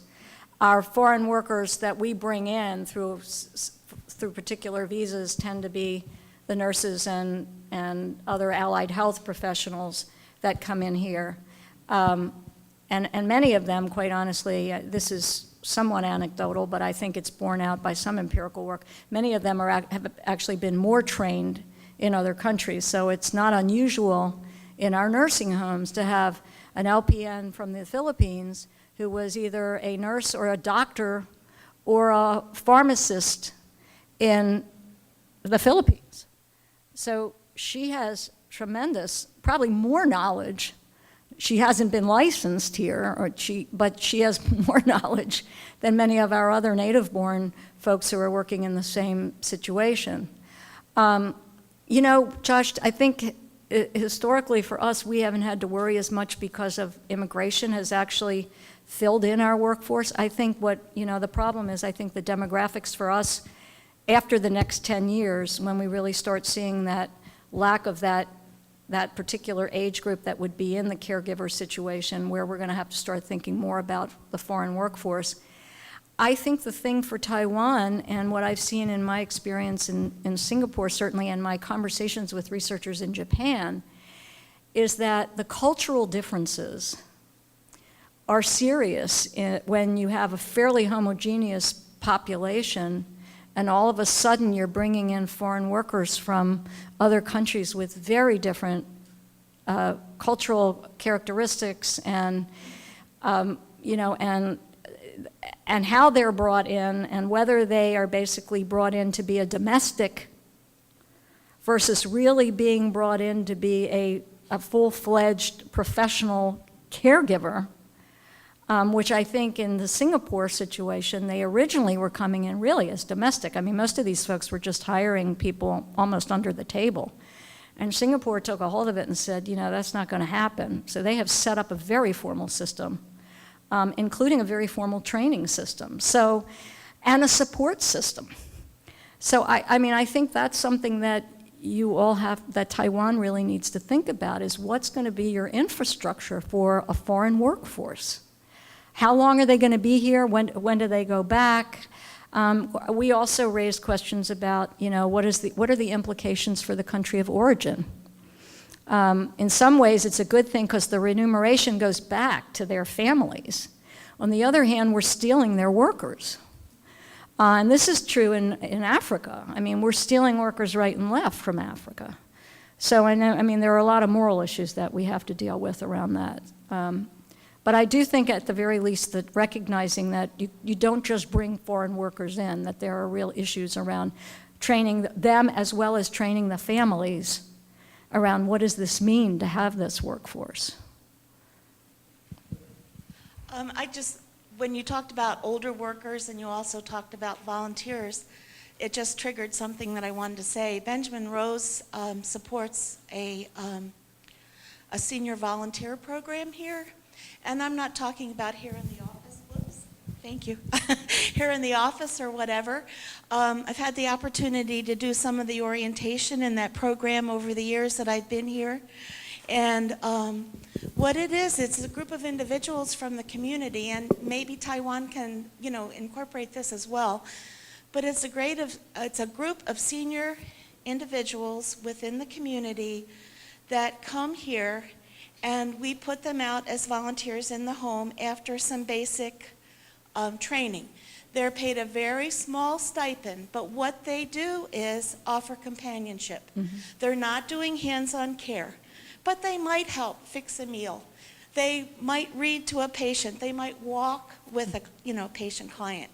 Our foreign workers that we bring in through particular visas tend to be the nurses and other allied health professionals that come in here. And many of them, quite honestly, this is somewhat anecdotal, but I think it's borne out by some empirical work. Many of them have actually been more trained in other countries, so it's not unusual in our nursing homes to have an LPN from the Philippines who was either a nurse or a doctor or a pharmacist in the Philippines. So she has tremendous, probably more knowledge. She hasn't been licensed here, but she has more knowledge than many of our other native-born folks who are working in the same situation. Josh, I think historically for us, we haven't had to worry as much because of immigration has actually filled in our workforce. I think the problem is, I think the demographics for us after the next 10 years, when we really start seeing that lack of that particular age group that would be in the caregiver situation, where we're going to have to start thinking more about the foreign workforce. I think the thing for Taiwan, and what I've seen in my experience in Singapore certainly, and my conversations with researchers in Japan, is that the cultural differences are serious when you have a fairly homogeneous population, and all of a sudden you're bringing in foreign workers from other countries with very different cultural characteristics and, and how they're brought in, and whether they are basically brought in to be a domestic versus really being brought in to be a full-fledged professional caregiver, which I think in the Singapore situation, they originally were coming in really as domestic. I mean, most of these folks were just hiring people almost under the table. And Singapore took a hold of it and said, that's not going to happen. So they have set up a very formal system, including a very formal training system, and a support system. So I think that's something that that Taiwan really needs to think about, is what's going to be your infrastructure for a foreign workforce? How long are they going to be here? When do they go back? We also raised questions about, what are the implications for the country of origin? In some ways, it's a good thing because the remuneration goes back to their families. On the other hand, we're stealing their workers. And this is true in Africa. I mean, we're stealing workers right and left from Africa. So there are a lot of moral issues that we have to deal with around that. But I do think at the very least that recognizing that you don't just bring foreign workers in, that there are real issues around training them as well as training the families around what does this mean to have this workforce. When you talked about older workers and you also talked about volunteers, it just triggered something that I wanted to say. Benjamin Rose supports a senior volunteer program here, and I'm not talking about here in the office. Whoops, thank you. Here in the office or whatever. I've had the opportunity to do some of the orientation in that program over the years that I've been here. And what it is, it's a group of individuals from the community, and maybe Taiwan can, incorporate this as well. But it's a group of senior individuals within the community that come here, and we put them out as volunteers in the home after some basic training. They're paid a very small stipend, but what they do is offer companionship. Mm-hmm. They're not doing hands-on care, but they might help fix a meal. They might read to a patient. They might walk with a patient client.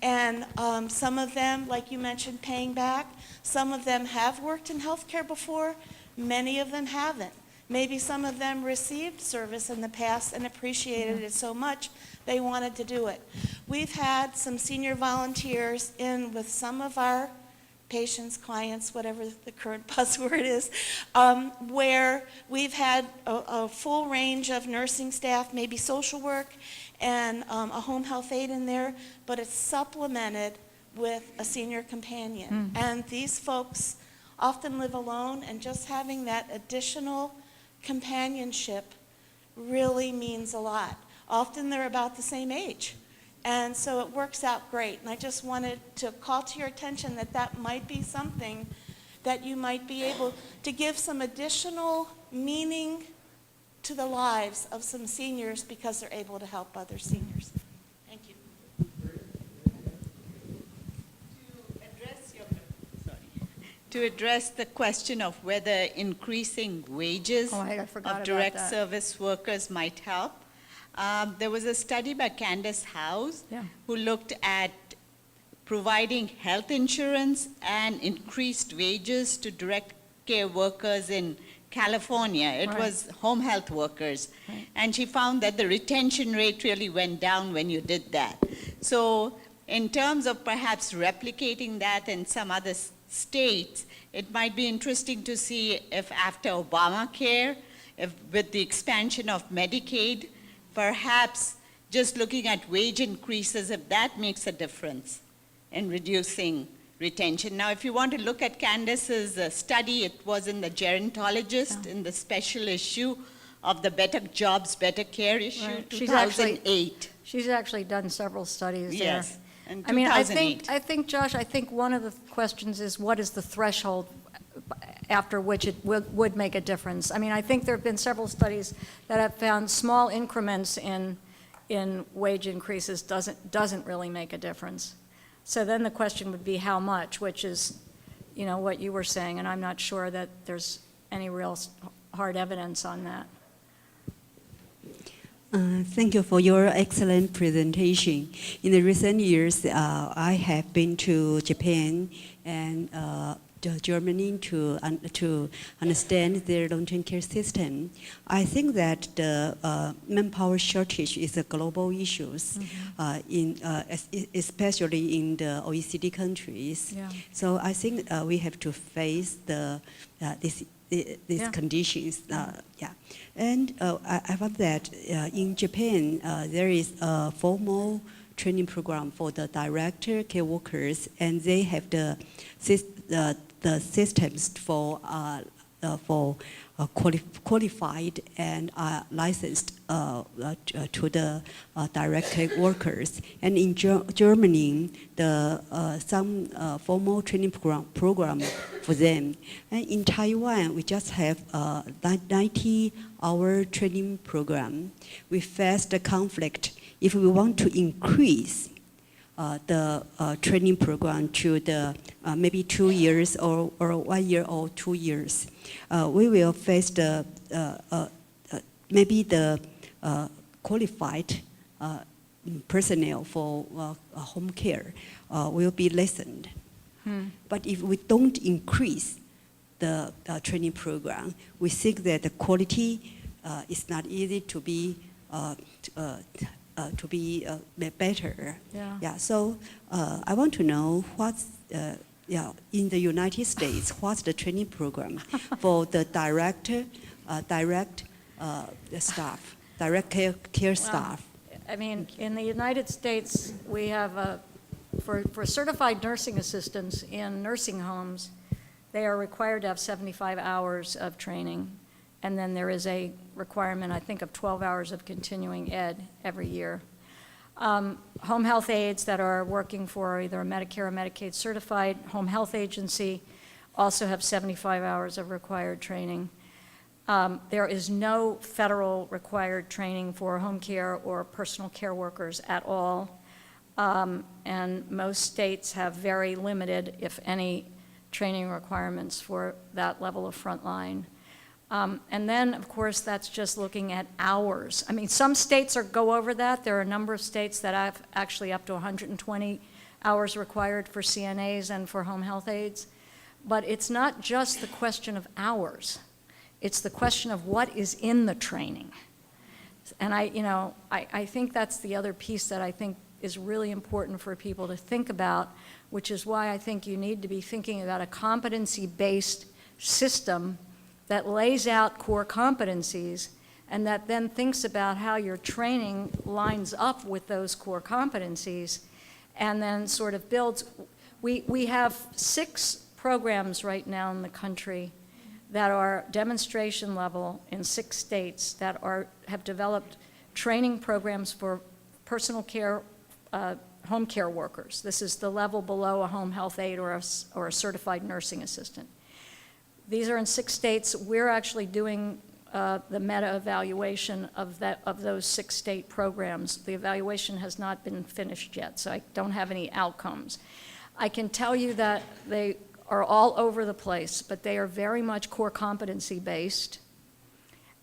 And some of them, like you mentioned, paying back. Some of them have worked in healthcare before. Many of them haven't. Maybe some of them received service in the past and appreciated it so much they wanted to do it. We've had some senior volunteers in with some of our patients, clients, whatever the current buzzword is, where we've had a full range of nursing staff, maybe social work, and a home health aide in there, but it's supplemented with a senior companion. And these folks often live alone, and just having that additional companionship really means a lot. Often they're about the same age. And so it works out great. And I just wanted to call to your attention that that might be something that you might be able to give some additional meaning to the lives of some seniors because they're able to help other seniors. Thank you. To address the question of whether increasing wages I forgot of about direct that. service workers might help, there was a study by Candace House who looked at providing health insurance and increased wages to direct care workers in California. It was home health workers. Right. And she found that the retention rate really went down when you did that. So in terms of perhaps replicating that in some other states, It might be interesting to see if after Obamacare, if with the expansion of Medicaid, perhaps just looking at wage increases, if that makes a difference in reducing retention. Now, if you want to look at Candace's study, it was in the Gerontologist, in the special issue of the Better Jobs, Better Care issue, Right. 2008. She's actually done several studies there. Yes, in I mean, 2008. I think, Josh, I think one of the questions is what is the threshold after which it would make a difference? I mean, I think there have been several studies that have found small increments in wage increases doesn't really make a difference. So then the question would be how much, which is, you know, what you were saying, and I'm not sure that there's any real hard evidence on that. Thank you for your excellent presentation. In the recent years, I have been to Japan and Germany to understand their long-term care system. I think that the manpower shortage is a global issue, especially in the OECD countries. Yeah. So I think we have to face these conditions. And I found that in Japan, there is a formal training program for the director care workers, and they have the systems for qualified and licensed to the direct care workers. And in Germany, some formal training program for them. And in Taiwan, we just have a 90-hour training program. We face the conflict. If we want to increase the training program to the maybe 2 years or 1 year or 2 years, we will face the maybe the qualified personnel for home care will be lessened. But if we don't increase the training program, we think that the quality is not easy to be better. Yeah. So I want to know what's in the United States, what's the training program for the direct staff, direct care staff? I mean, in the United States, we have for certified nursing assistants in nursing homes, they are required to have 75 hours of training. And then there is a requirement, I think, of 12 hours of continuing ed every year. Home health aides that are working for either a Medicare or Medicaid certified home health agency also have 75 hours of required training. There is no federal required training for home care or personal care workers at all. And most states have very limited, if any, training requirements for that level of frontline. And then, of course, that's just looking at hours. I mean, some states go over that. There are a number of states that have actually up to 120 hours required for CNAs and for home health aides. But it's not just the question of hours. It's the question of what is in the training. And I think that's the other piece that I think is really important for people to think about, which is why I think you need to be thinking about a competency-based system that lays out core competencies and that then thinks about how your training lines up with those core competencies and then sort of builds. We have 6 programs right now in the country that are demonstration level in 6 states that have developed training programs for personal care, home care workers. This is the level below a home health aide or a certified nursing assistant. These are in 6 states. We're actually doing the meta-evaluation of those 6 state programs. The evaluation has not been finished yet, so I don't have any outcomes. I can tell you that they are all over the place, but they are very much core competency based,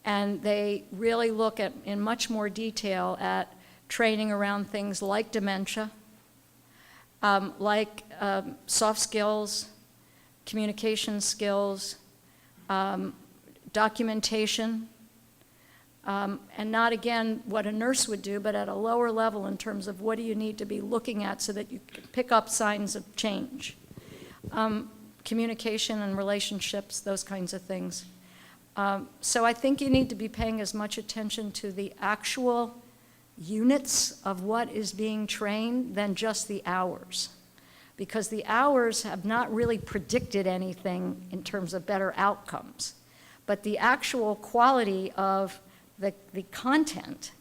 and they really look at, in much more detail, at training around things like dementia, like soft skills, communication skills, documentation, and not, again, what a nurse would do, but at a lower level in terms of what do you need to be looking at so that you can pick up signs of change. communication and relationships, those kinds of things. So I think you need to be paying as much attention to the actual units of what is being trained than just the hours. Because the hours have not really predicted anything in terms of better outcomes. But the actual quality of the content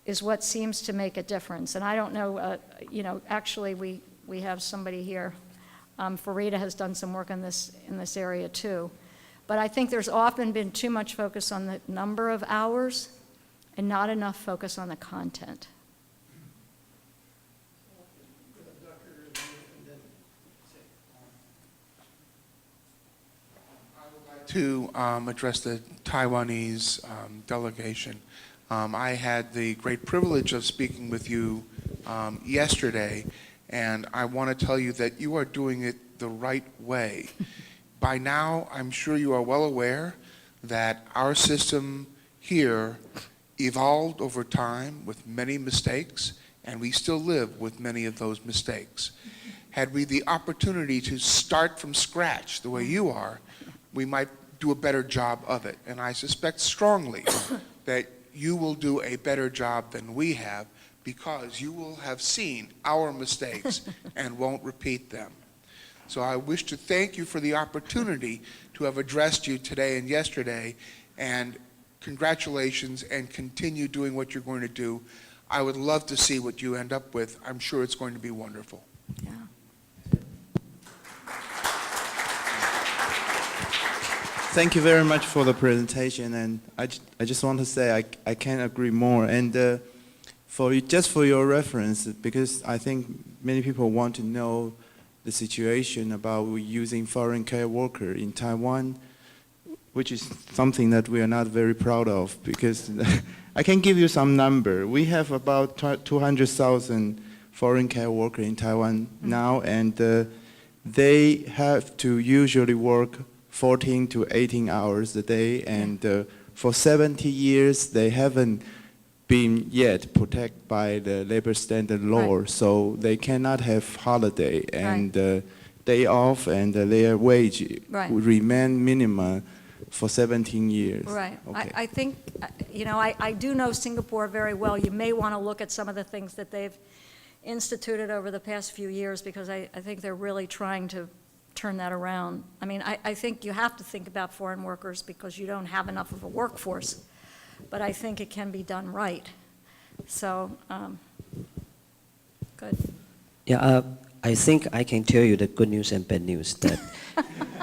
is what seems to make a difference. And I don't know, actually we have somebody here. Farida has done some work in this area too. But I think there's often been too much focus on the number of hours and not enough focus on the content. To address the Taiwanese delegation. I had the great privilege of speaking with you yesterday, and I want to tell you that you are doing it the right way. By now, I'm sure you are well aware that our system here evolved over time with many mistakes, and we still live with many of those mistakes. Had we the opportunity to start from scratch the way you are, we might do a better job of it. And I suspect strongly that you will do a better job than we have because you will have seen our mistakes and won't repeat them. So I wish to thank you for the opportunity to have addressed you today and yesterday, and congratulations, and continue doing what you're going to do. I would love to see what you end up with. I'm sure it's going to be wonderful. Yeah. Thank you very much for the presentation, and I just want to say I can't agree more. And just for your reference, because I think many people want to know the situation about using foreign care worker in Taiwan, which is something that we are not very proud of, because I can give you some number. We have about 200,000 foreign care worker in Taiwan now, and they have to usually work 14 to 18 hours a day, and for 70 years they haven't been yet protected by the labor standard law, right. So they cannot have holiday and day off, and their wage will remain minimum for 17 years. Right. Okay. I think, I do know Singapore very well. You may want to look at some of the things that they've instituted over the past few years, because I think they're really trying to turn that around. I mean, I think you have to think about foreign workers because you don't have enough of a workforce, but I think it can be done right. So, good. Yeah, I think I can tell you the good news and bad news. That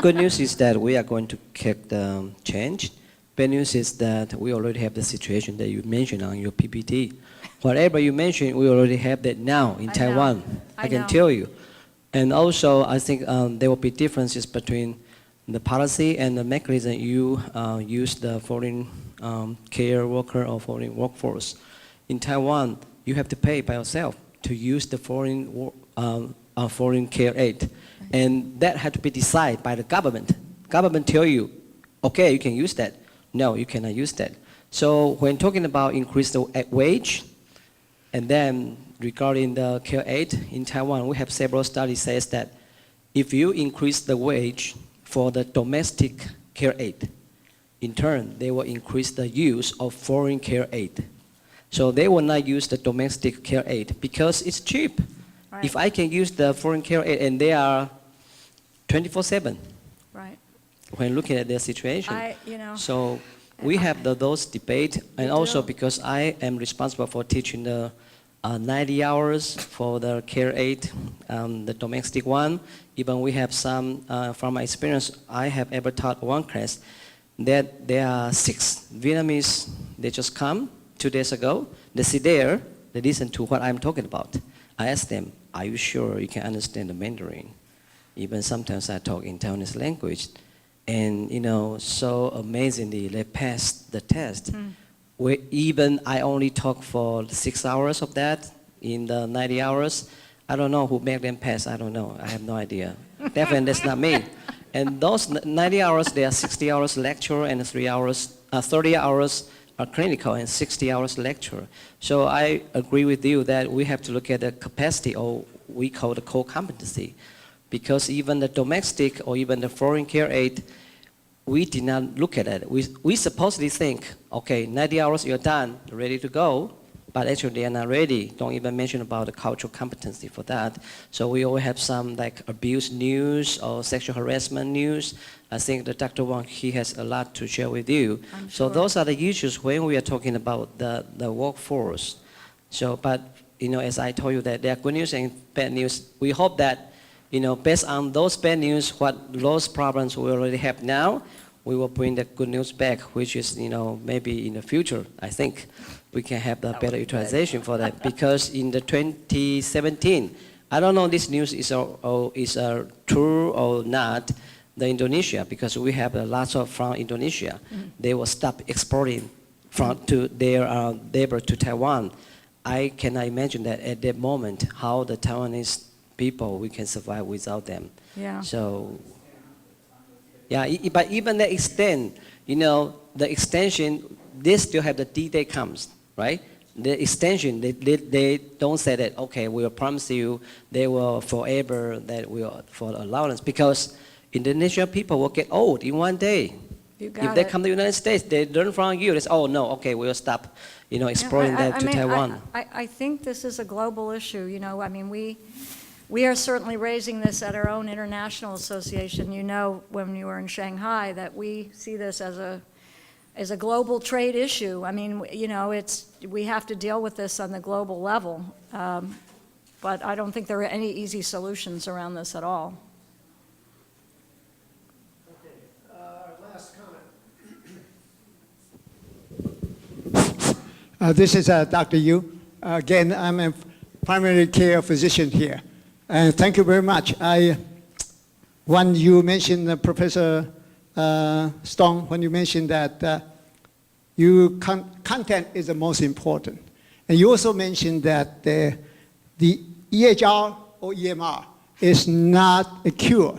good news is that we are going to kick the change. Bad news is that we already have the situation that you mentioned on your PPT. Whatever you mentioned, we already have that now in Taiwan. I can tell you. And also, I think there will be differences between the policy and the mechanism you use the foreign care worker or foreign workforce. In Taiwan, you have to pay by yourself to use the foreign care aid. And that had to be decided by the government. Government tell you, okay, you can use that. No, you cannot use that. So when talking about increase the wage, and then regarding the care aid in Taiwan, we have several studies says that if you increase the wage for the domestic care aid, in turn, they will increase the use of foreign care aid. So they will not use the domestic care aid because it's cheap. Right. If I can use the foreign care aid and they are 24/7, right? When looking at their situation, so we have those debate, and also because I am responsible for teaching the 90 hours for the care aid, the domestic one. Even we have some, from my experience, I have ever taught one class that there are 6 Vietnamese, they just come 2 days ago, they sit there, they listen to what I'm talking about. I ask them, are you sure you can understand the Mandarin? Even sometimes I talk in Taiwanese language. And so amazingly, they passed the test. Where even I only talk for 6 hours of that in the 90 hours. I don't know who made them pass, I don't know, I have no idea. Definitely that's not me. And those 90 hours, they are 60 hours lecture and 30 hours are clinical and 60 hours lecture. So I agree with you that we have to look at the capacity, or we call the core competency. because even the domestic or even the foreign care aid, we did not look at it. We supposedly think, okay, 90 hours, you're done, ready to go, but actually they are not ready. Don't even mention about the cultural competency for that. So we always have some like abuse news or sexual harassment news. I think that Dr. Wang, he has a lot to share with you. So those are the issues when we are talking about the workforce. So, but, you know, as I told you that there are good news and bad news. We hope that, you know, based on those bad news, what those problems we already have now, we will bring the good news back, which is, you know, maybe in the future, I think we can have the better utilization for that. Because in the 2017, I don't know this news is true or not, the Indonesia, because we have lots of from Indonesia, they will stop exporting to their labor to Taiwan. I cannot imagine that at that moment, how the Taiwanese people, we can survive without them. Yeah. So, yeah, but even the extent, you know, the extension, they still have the D-Day comes, right? The extension, they don't say that, okay, we'll promise you they will forever, that will for allowance, because Indonesian people will get old in one day. You got If they it. come to the United States, they learn from you, they say, oh no, okay, we'll stop, you know, exporting that to Taiwan. I think this is a global issue, you know, I mean, we are certainly raising this at our own international association. You know, when you were in Shanghai, that we see this as a global trade issue. I mean, you know, we have to deal with this on the global level, but I don't think there are any easy solutions around this at all. This is Dr. Yu. Again, I'm a primary care physician here. And thank you very much. When you mentioned, Professor Stone, when you mentioned that content is the most important. And you also mentioned that the EHR or EMR is not a cure.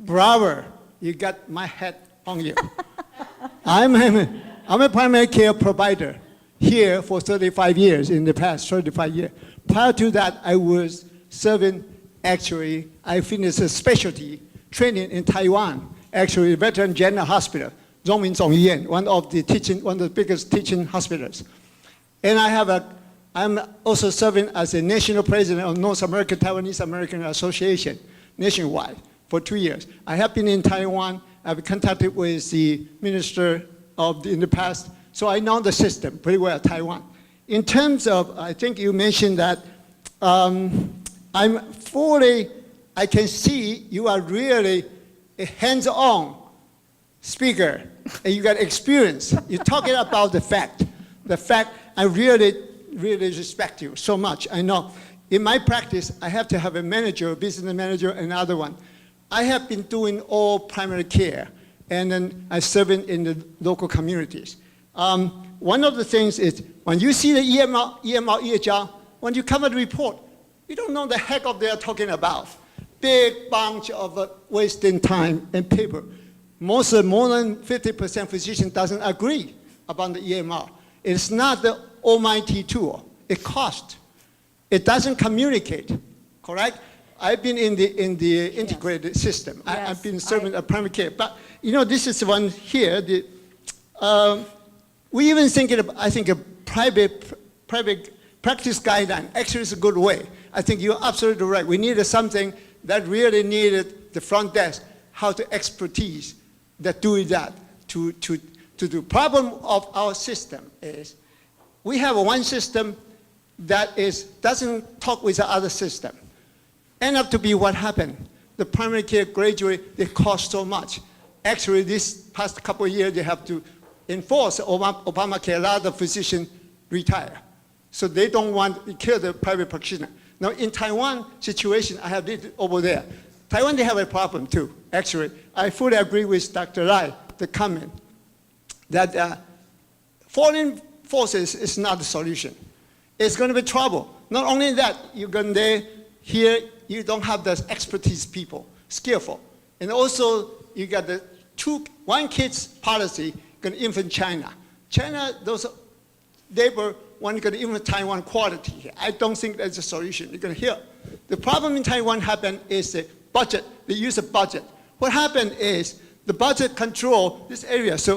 Bravo, you got my head on you. I'm a primary care provider here for 35 years, in the past 35 years. Prior to that, I was serving, actually, I finished a specialty training in Taiwan, actually, Veteran General Hospital, Zhongmin Zhongyuan, one of the biggest teaching hospitals. And I'm also serving as a national president of North American Taiwanese American Association, nationwide, for 2 years. I have been in Taiwan. I've contacted with the minister in the past, so I know the system pretty well, Taiwan. In terms of, I think you mentioned that I can see you are really a hands-on speaker, and you got experience. You're talking about the fact. I really, really respect you so much. I know. In my practice, I have to have a manager, a business manager, another one. I have been doing all primary care, and then I serve in the local communities. One of the things is, when you see the EMR, EHR, when you come and report, you don't know the heck of they're talking about. Big bunch of wasting time and paper. More than 50% physician doesn't agree about the EMR. It's not the almighty tool. It costs. It doesn't communicate, correct? I've been in the integrated system. Yes, I've been serving a primary care. But, you know, this is one here. We even thinking of, I think, a private practice guideline actually is a good way. I think you're absolutely right. We needed something that really needed the front desk, how to expertise that doing that to do. Problem of our system is we have one system that doesn't talk with the other system. End up to be what happened. The primary care graduate, they cost so much. Actually, this past couple of years, they have to enforce Obamacare. A lot of physicians retire. So they don't want to kill the private practitioner. Now, in Taiwan situation, I have lived over there. Taiwan, they have a problem too, actually. I fully agree with Dr. Lai, the comment, that foreign forces is not the solution. It's going to be trouble. Not only that, you're going to here, you don't have the expertise people, skillful. And also, you got the one kid's policy going to influence China. China, those labor want to influence Taiwan quality here. I don't think that's a solution. You're going to hear. The problem in Taiwan happened is a budget. They use a budget. What happened is the budget control this area. So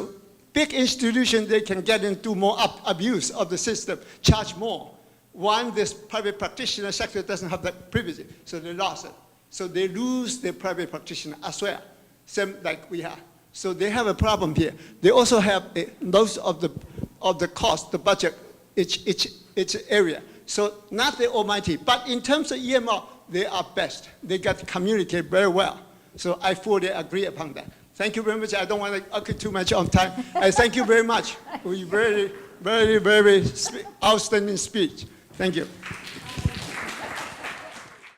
big institutions, they can get into more abuse of the system, charge more. One, this private practitioner sector doesn't have that privilege, so they lost it. So they lose their private practitioner as well, same like we have. So they have a problem here. They also have most of the cost, the budget, each area. So not the almighty, but in terms of EMR, they are best. They got to communicate very well. So I fully agree upon that. Thank you very much. I don't want to occupy too much of time. I thank you very much for your very, very, very outstanding speech. Thank you.